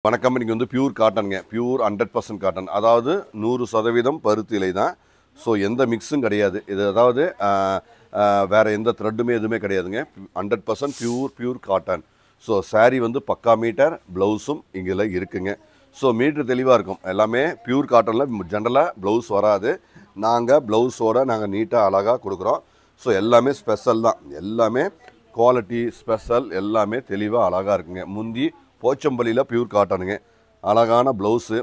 வணக்கம். இன்னைக்கு வந்து பியூர் காட்டனுங்க. Pure 100% cotton. அதாவது 100% பருத்தி இலை தான். ஸோ எந்த மிக்ஸும் கிடையாது. இது அதாவது வேறு எந்த த்ரெட்டுமே எதுவுமே கிடையாதுங்க. 100% பியூர் காட்டன். ஸோ saree வந்து பக்கா மீட்டர், ப்ளவுஸும் இங்கே இருக்குங்க. ஸோ மீட்ரு தெளிவாக இருக்கும். எல்லாமே பியூர் காட்டனில் ஜென்ரலாக ப்ளவுஸ் வராது. நாங்கள் ப்ளவுஸோடு நாங்கள் நீட்டாக அழகாக கொடுக்குறோம். ஸோ எல்லாமே ஸ்பெஷல் தான். எல்லாமே குவாலிட்டி ஸ்பெஷல் எல்லாமே தெளிவாக அழகாக இருக்குங்க. முந்தி போச்சம்பள்ளியில் பியூர் காட்டனுங்க. அழகான ப்ளவுஸு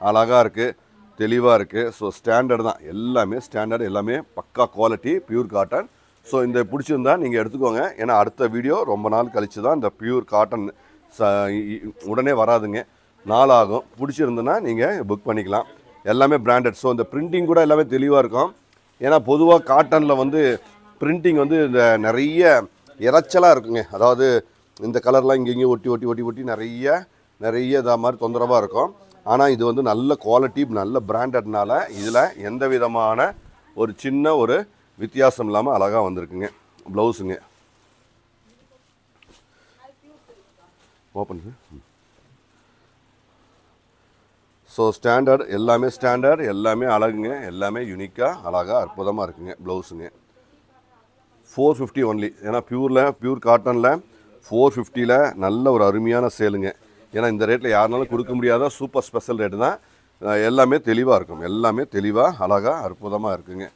அழகாக இருக்குது, தெளிவாக இருக்குது. ஸோ ஸ்டாண்டர்ட் தான், எல்லாமே ஸ்டாண்டர்ட், எல்லாமே பக்கா குவாலிட்டி பியூர் காட்டன். ஸோ இந்த பிடிச்சிருந்தா நீங்கள் எடுத்துக்கோங்க. ஏன்னா அடுத்த வீடியோ ரொம்ப நாள் கழித்து தான் இந்த பியூர் காட்டன் உடனே வராதுங்க, நாள் ஆகும். பிடிச்சிருந்துன்னா நீங்கள் புக் பண்ணிக்கலாம். எல்லாமே பிராண்டட். ஸோ இந்த பிரிண்டிங் கூட எல்லாமே தெளிவாக இருக்கும். ஏன்னா பொதுவாக காட்டனில் வந்து பிரிண்டிங் வந்து இந்த நிறைய இறைச்சலாக இருக்குங்க. அதாவது இந்த கலர்லாம் இங்கேயும் ஒட்டி ஒட்டி ஒட்டி ஒட்டி நிறைய இதாக மாதிரி தொந்தரவாக இருக்கும். ஆனால் இது வந்து நல்ல குவாலிட்டி, நல்ல பிராண்டட்னால இதில் எந்த விதமான ஒரு சின்ன ஒரு வித்தியாசம் இல்லாமல் அழகாக வந்திருக்குங்க. ப்ளவுஸுங்க ஓப்பன். ஸோ ஸ்டாண்டர்ட், எல்லாமே அழகுங்க, எல்லாமே யூனிக்காக அழகாக அற்புதமாக இருக்குங்க. ப்ளவுஸுங்க 450 ஒன்லி. ஏன்னா பியூர் காட்டனில் 450 நல்ல ஒரு அருமையான சேலுங்க. ஏன்னா இந்த ரேட்டில் யாருனாலும் கொடுக்க முடியாத சூப்பர் ஸ்பெஷல் ரேட்டு தான். எல்லாமே தெளிவாக இருக்கும், எல்லாமே தெளிவாக அழகாக அற்புதமாக இருக்குங்க.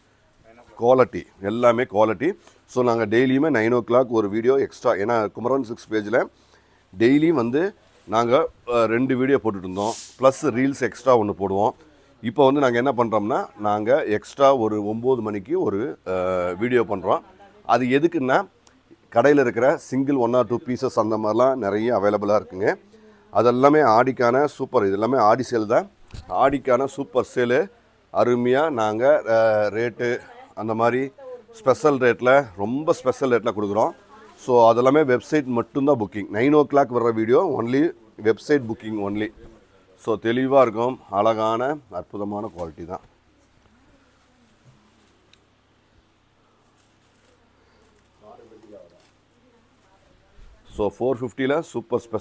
குவாலிட்டி எல்லாமே குவாலிட்டி. ஸோ நாங்கள் டெய்லியுமே 9 o'clock ஒரு வீடியோ எக்ஸ்ட்ரா, ஏன்னா குமரன் 6 பேஜில் டெய்லியும் வந்து நாங்கள் 2 வீடியோ போட்டுட்டு இருந்தோம். ப்ளஸ் ரீல்ஸ் எக்ஸ்ட்ரா ஒன்று போடுவோம். இப்போ வந்து நாங்கள் என்ன பண்ணுறோம்னா, நாங்கள் எக்ஸ்ட்ரா ஒரு 9 மணிக்கு ஒரு வீடியோ பண்ணுறோம். அது எதுக்குன்னா, கடையில் இருக்கிற சிங்கிள் 1 or 2 பீசஸ் அந்த மாதிரிலாம் நிறைய அவைலபிளாக இருக்குங்க. அதெல்லாமே ஆடிக்கான சூப்பர், இது எல்லாமே ஆடி சேல் தான். ஆடிக்கான சூப்பர் சேலு அருமையாக நாங்கள் ரேட்டு அந்த மாதிரி ஸ்பெஷல் ரேட்டில், ரொம்ப ஸ்பெஷல் ரேட்டில் கொடுக்குறோம். ஸோ அதெல்லாமே வெப்சைட் மட்டும்தான் புக்கிங். 9 o'clock வர்ற video only website booking only. So தெளிவாக இருக்கும், அழகான அற்புதமான குவாலிட்டி தான். So 450 super special.